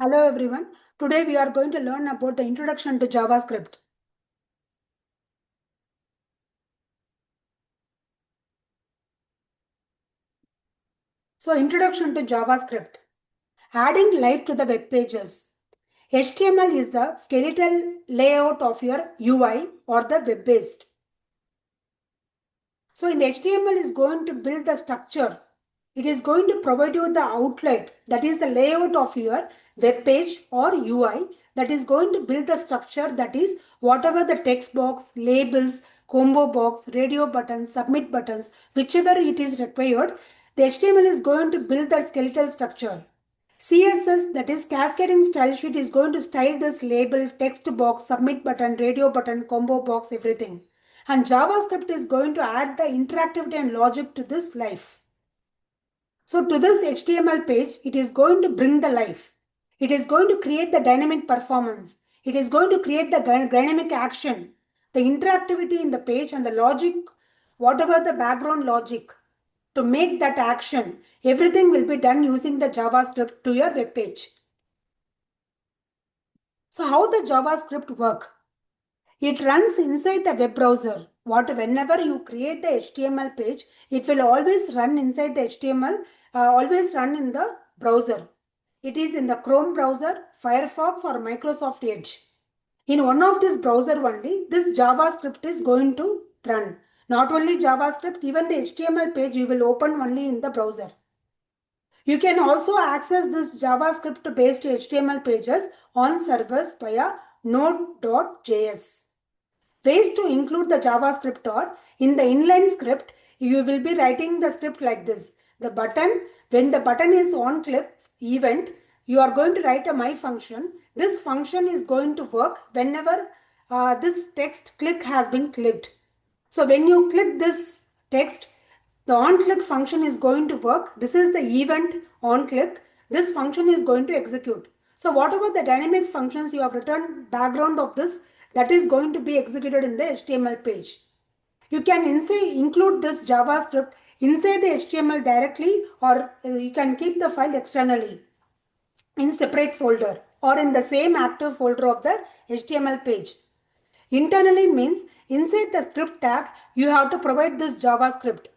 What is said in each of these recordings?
Hello everyone. Today we are going to learn about the introduction to JavaScript. So introduction to JavaScript. Adding life to the web pages. HTML is the skeletal layout of your UI or the web page. So in the HTML is going to build the structure. It is going to provide you the outlet, that is the layout of your web page or UI, that is going to build the structure, that is whatever the text box, labels, combo box, radio buttons, submit buttons, whichever it is required, the HTML is going to build that skeletal structure. CSS, that is cascading style sheet, is going to style this label, text box, submit button, radio button, combo box, everything. And JavaScript is going to add the interactivity and logic to this life. So to this HTML page, it is going to bring the life. It is going to create the dynamic performance. It is going to create the dynamic action, the interactivity in the page and the logic, whatever the background logic to make that action. Everything will be done using the JavaScript to your web page. So how the JavaScript work? It runs inside the web browser. Whenever you create the HTML page, it will always run inside the HTML, always run in the browser. It is in the Chrome browser, Firefox or Microsoft Edge. In one of this browser only, this JavaScript is going to run. Not only JavaScript, even the HTML page you will open only in the browser. You can also access this JavaScript based HTML pages on servers via node.js. Ways to include the JavaScript are, in the inline script, you will be writing the script like this. The button, when the button is on click event, you are going to write a my function. This function is going to work whenever this text click has been clicked. So when you click this text, the on click function is going to work. This is the event on click. This function is going to execute. So whatever the dynamic functions you have written background of this, that is going to be executed in the HTML page. You can include this JavaScript inside the HTML directly, or you can keep the file externally in separate folder or in the same active folder of the HTML page. Internally means inside the script tag, you have to provide this JavaScript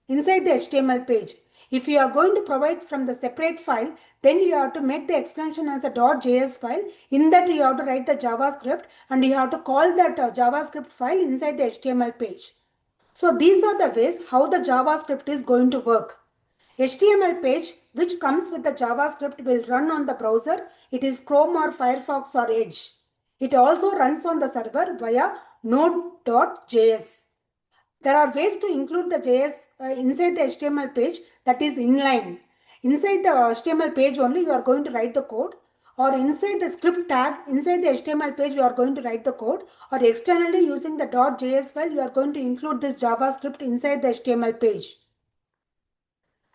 inside the HTML page. If you are going to provide from the separate file, then you have to make the extension as a .js file. In that you have to write the JavaScript and you have to call that JavaScript file inside the HTML page. So these are the ways how the JavaScript is going to work. HTML page which comes with the JavaScript will run on the browser. It is Chrome or Firefox or Edge. It also runs on the server via node.js. There are ways to include the JS inside the HTML page, that is inline. Inside the HTML page only you are going to write the code, or inside the script tag, inside the HTML page you are going to write the code, or externally using the .js file you are going to include this JavaScript inside the HTML page.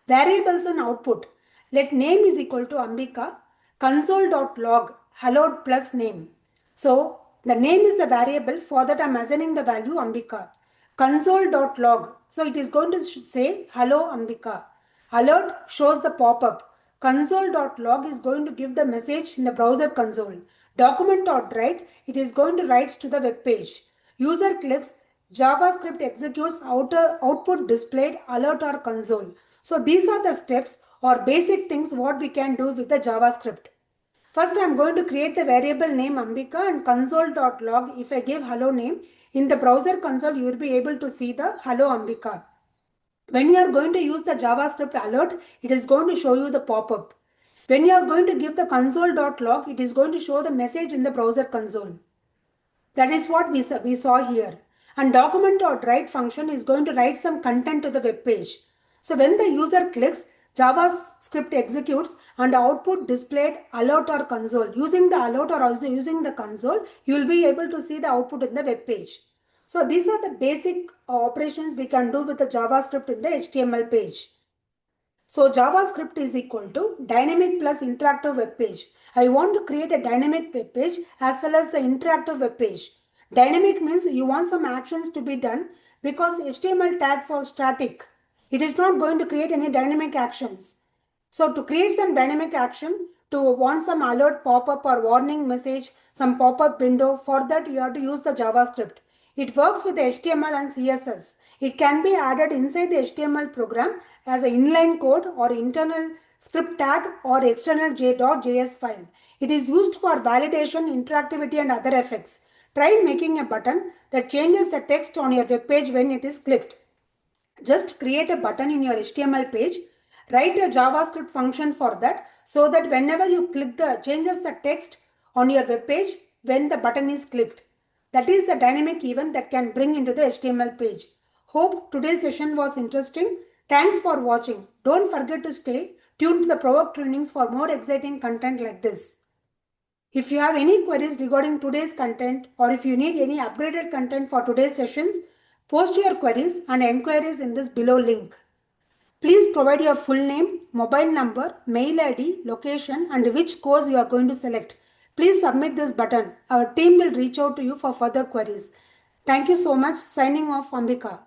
Variables and output. Let name is equal to Ambika, console.log, hello plus name. So the name is the variable, for that I am assigning the value Ambika. Console.log, so it is going to say hello Ambika. Alert shows the pop-up. Console.log is going to give the message in the browser console. Document.write, it is going to write to the web page. User clicks, JavaScript executes, output displayed, alert or console. So these are the steps or basic things what we can do with the JavaScript. First, I am going to create the variable name Ambika and console.log. If I give hello name, in the browser console, you will be able to see the hello Ambika. When you are going to use the JavaScript alert, it is going to show you the pop-up. When you are going to give the console.log, it is going to show the message in the browser console. That is what we saw here. And document.write function is going to write some content to the web page. So when the user clicks, JavaScript executes and output displayed alert or console. Using the alert or also using the console, you will be able to see the output in the web page. So these are the basic operations we can do with the JavaScript in the HTML page. So JavaScript is equal to dynamic plus interactive web page. I want to create a dynamic web page as well as the interactive web page. Dynamic means you want some actions to be done because HTML tags are static. It is not going to create any dynamic actions. So to create some dynamic action, to want some alert pop-up or warning message, some pop-up window, for that you have to use the JavaScript. It works with HTML and CSS. It can be added inside the HTML program as an inline code or internal script tag or external j.js file. It is used for validation, interactivity and other effects. Try making a button that changes the text on your web page when it is clicked. Just create a button in your HTML page, write a JavaScript function for that, so that whenever you click changes the text on your web page when the button is clicked. That is the dynamic event that can bring into the HTML page. Hope today's session was interesting. Thanks for watching. Don't forget to stay tuned to the Provoke Trainings for more exciting content like this. If you have any queries regarding today's content, or if you need any upgraded content for today's sessions, post your queries and enquiries in this below link. Please provide your full name, mobile number, mail ID, location and which course you are going to select. Please submit this button. Our team will reach out to you for further queries. Thank you so much. Signing off, Ambika.